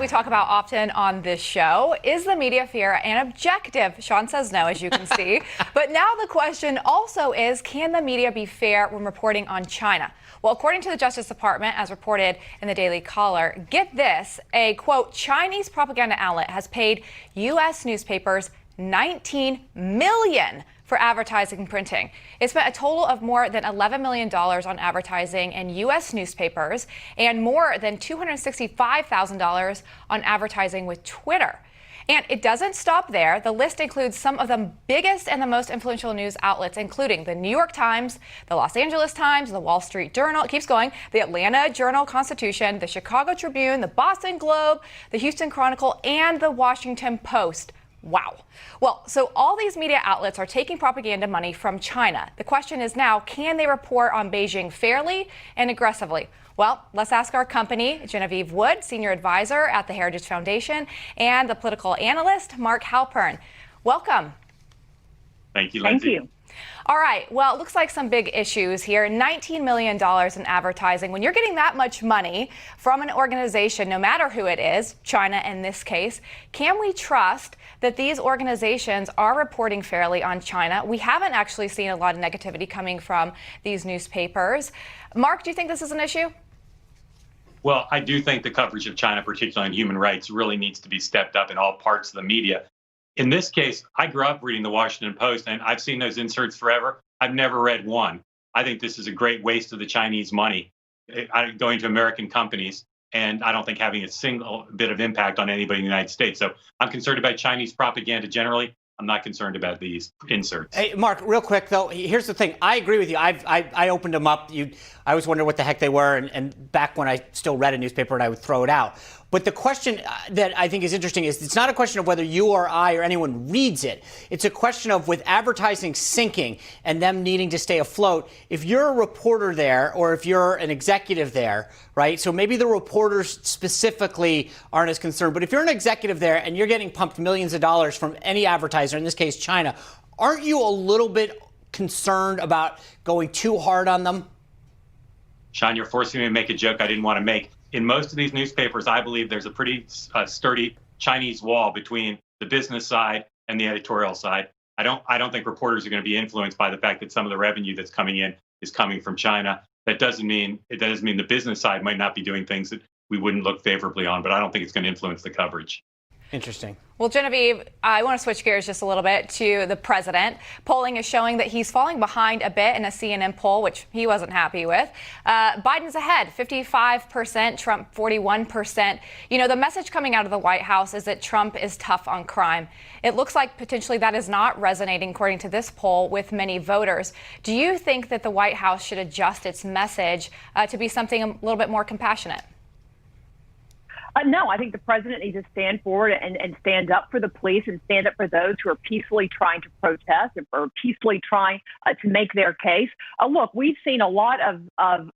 we talk about often on this show. Is the media fair and objective? Sean says no, as you can see. But now the question also is, can the media be fair when reporting on China? Well, according to the Justice Department, as reported in the Daily Caller, get this, a, quote, Chinese propaganda outlet has paid U.S. newspapers $19 million for advertising and printing. It spent a total of more than $11 million on advertising in U.S. newspapers and more than $265,000 on advertising with Twitter. And it doesn't stop there. The list includes some of the biggest and the most influential news outlets, including the New York Times, the Los Angeles Times, the Wall Street Journal, it keeps going, the Atlanta Journal-Constitution, the Chicago Tribune, the Boston Globe, the Houston Chronicle, and the Washington Post. Wow. Well, so all these media outlets are taking propaganda money from China. The question is now, can they report on Beijing fairly and aggressively? Well, let's ask our company, Genevieve Wood, Senior Advisor at the Heritage Foundation, and the political analyst, Mark Halperin. Welcome. Thank you, Lindsay. Thank you. All right. Well, it looks like some big issues here. $19 million in advertising. When you're getting that much money from an organization, no matter who it is, China in this case, can we trust that these organizations are reporting fairly on China? We haven't actually seen a lot of negativity coming from these newspapers. Mark, do you think this is an issue? Well, I do think the coverage of China, particularly on human rights, really needs to be stepped up in all parts of the media. In this case, I grew up reading the Washington Post, and I've seen those inserts forever. I've never read one. I think this is a great waste of the Chinese money going to American companies, and I don't think having a single bit of impact on anybody in the United States. So I'm concerned about Chinese propaganda generally. I'm not concerned about these inserts. Hey, Mark, real quick, though, here's the thing. I agree with you. I opened them up. I always wondered what the heck they were, and back when I still read a newspaper and I would throw it out. But the question that I think is interesting is it's not a question of whether you or I or anyone reads it. It's a question of with advertising sinking and them needing to stay afloat, if you're a reporter there or if you're an executive there, right? So maybe the reporters specifically aren't as concerned. But if you're an executive there and you're getting pumped millions of dollars from any advertiser, in this case China, aren't you a little bit concerned about going too hard on them? Sean, you're forcing me to make a joke I didn't want to make. In most of these newspapers, I believe there's a pretty sturdy Chinese wall between the business side and the editorial side. I don't think reporters are going to be influenced by the fact that some of the revenue that's coming in is coming from China. That doesn't mean the business side might not be doing things that we wouldn't look favorably on, but I don't think it's going to influence the coverage. Interesting. Well, Genevieve, I want to switch gears just a little bit to the president. Polling is showing that he's falling behind a bit in a CNN poll, which he wasn't happy with. Biden's ahead, 55%, Trump 41%. You know, the message coming out of the White House is that Trump is tough on crime. It looks like potentially that is not resonating, according to this poll, with many voters. Do you think that the White House should adjust its message to be something a little bit more compassionate? No, I think the president needs to stand forward and stand up for the police and stand up for those who are peacefully trying to protest and for peacefully trying to make their case. Look, we've seen a lot of I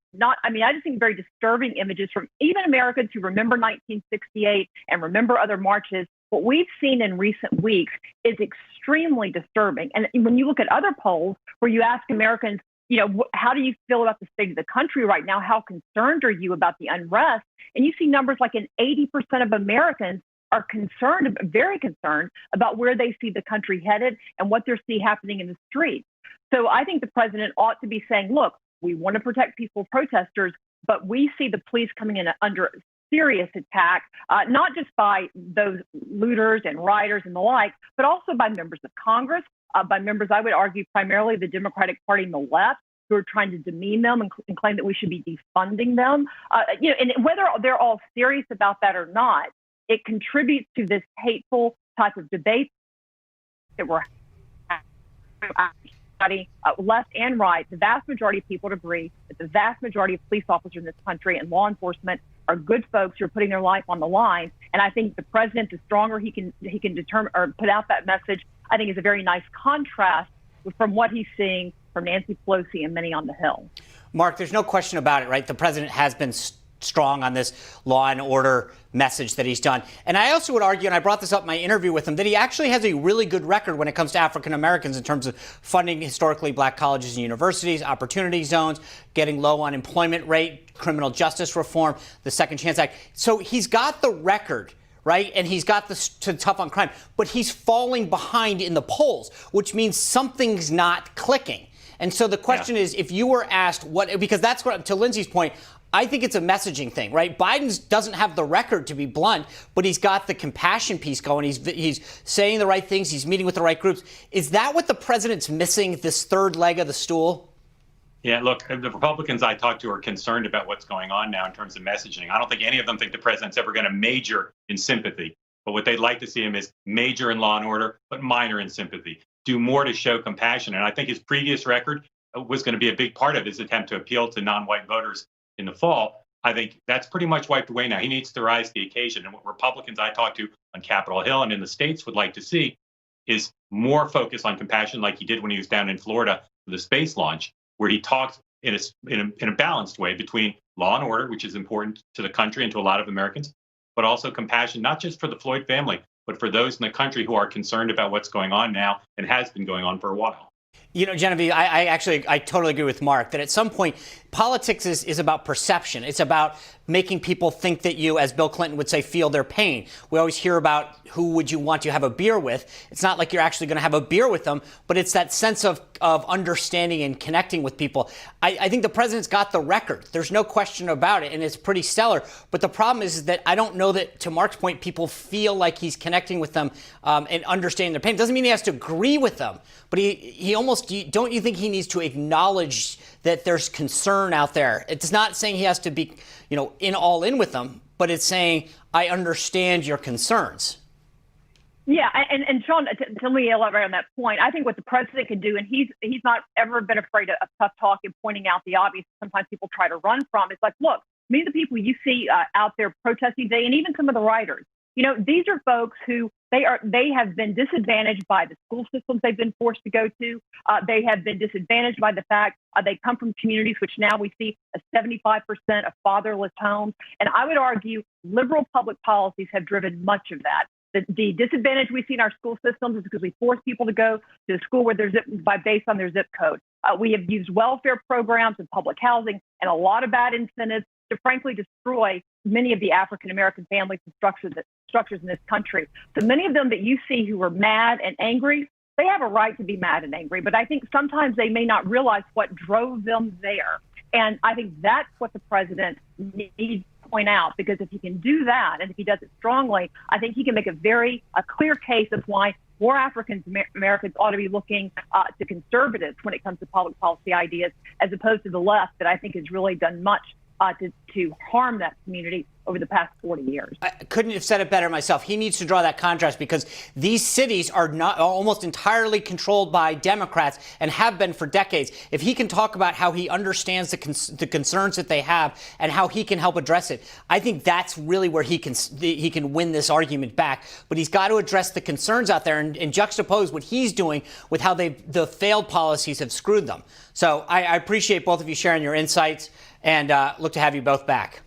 just think very disturbing images from even Americans who remember 1968 and remember other marches. What we've seen in recent weeks is extremely disturbing. And when you look at other polls where you ask Americans, you know, how do you feel about the state of the country right now? How concerned are you about the unrest? And you see numbers like 80% of Americans are concerned, very concerned about where they see the country headed and what they see happening in the streets. So I think the president ought to be saying, look, we want to protect peaceful protesters, but we see the police coming in under serious attack, not just by those looters and rioters and the like, but also by members of Congress, by members, I would argue, primarily the Democratic Party and the left, who are trying to demean them and claim that we should be defunding them. And whether they're all serious about that or not, it contributes to this hateful type of debate that we're having, left and right. The vast majority of people agree that the vast majority of police officers in this country and law enforcement are good folks who are putting their life on the line. And I think the president, the stronger he can determine or put out that message, I think is a very nice contrast from what he's seeing from Nancy Pelosi and many on the Hill. Mark, there's no question about it, right? The president has been strong on this law and order message that he's done. And I also would argue, and I brought this up in my interview with him, that he actually has a really good record when it comes to African Americans in terms of funding historically black colleges and universities, opportunity zones, getting low unemployment rate, criminal justice reform, the Second Chance Act. So he's got the record, right? And he's got the tough on crime, but he's falling behind in the polls, which means something's not clicking. And so the question is, if you were asked what, because that's what, to Lindsay's point, I think it's a messaging thing, right? Biden doesn't have the record, to be blunt, but he's got the compassion piece going. He's saying the right things. He's meeting with the right groups. Is that what the president's missing, this third leg of the stool? Yeah, look, the Republicans I talk to are concerned about what's going on now in terms of messaging. I don't think any of them think the president's ever going to major in sympathy. But what they'd like to see him is major in law and order, but minor in sympathy. Do more to show compassion. And I think his previous record was going to be a big part of his attempt to appeal to non-white voters in the fall. I think that's pretty much wiped away now. He needs to rise to the occasion. And what Republicans I talk to on Capitol Hill and in the states would like to see is more focus on compassion, like he did when he was down in Florida for the space launch, where he talked in a balanced way between law and order, which is important to the country and to a lot of Americans, but also compassion, not just for the Floyd family, but for those in the country who are concerned about what's going on now and has been going on for a while. You know, Genevieve, I totally agree with Mark that at some point politics is about perception. It's about making people think that you, as Bill Clinton would say, feel their pain. We always hear about who would you want to have a beer with. It's not like you're actually going to have a beer with them, but it's that sense of understanding and connecting with people. I think the president's got the record. There's no question about it, and it's pretty stellar. But the problem is that I don't know that, to Mark's point, people feel like he's connecting with them and understanding their pain. It doesn't mean he has to agree with them, but he almost, don't you think he needs to acknowledge that there's concern out there? It's not saying he has to be, all in with them, but it's saying, I understand your concerns. Yeah, and Sean, to me, elaborate on that point. I think what the president can do, and he's not ever been afraid of tough talk and pointing out the obvious. Sometimes people try to run from. It's like, look, many of the people you see out there protesting today, and even some of the writers, these are folks who they have been disadvantaged by the school systems they've been forced to go to. They have been disadvantaged by the fact they come from communities which now we see a 75% of fatherless homes. And I would argue liberal public policies have driven much of that. The disadvantage we see in our school systems is because we force people to go to a school where they're based on their zip code. We have used welfare programs and public housing and a lot of bad incentives to frankly destroy many of the African American families and structures in this country. So many of them that you see who are mad and angry, they have a right to be mad and angry, but I think sometimes they may not realize what drove them there. And I think that's what the president needs to point out, because if he can do that, and if he does it strongly, I think he can make a clear case of why more African Americans ought to be looking to conservatives when it comes to public policy ideas, as opposed to the left that I think has really done much to harm that community over the past 40 years. I couldn't have said it better myself. He needs to draw that contrast because these cities are not almost entirely controlled by Democrats and have been for decades. If he can talk about how he understands the concerns that they have and how he can help address it, I think that's really where he can win this argument back. But he's got to address the concerns out there and juxtapose what he's doing with how the failed policies have screwed them. So I appreciate both of you sharing your insights and look to have you both back.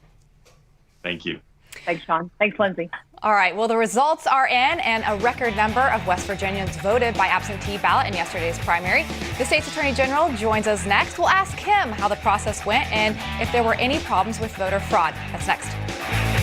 Thank you. Thanks, Sean. Thanks, Lindsay. All right. Well, the results are in, and a record number of West Virginians voted by absentee ballot in yesterday's primary. The state's attorney general joins us next. We'll ask him how the process went and if there were any problems with voter fraud. That's next.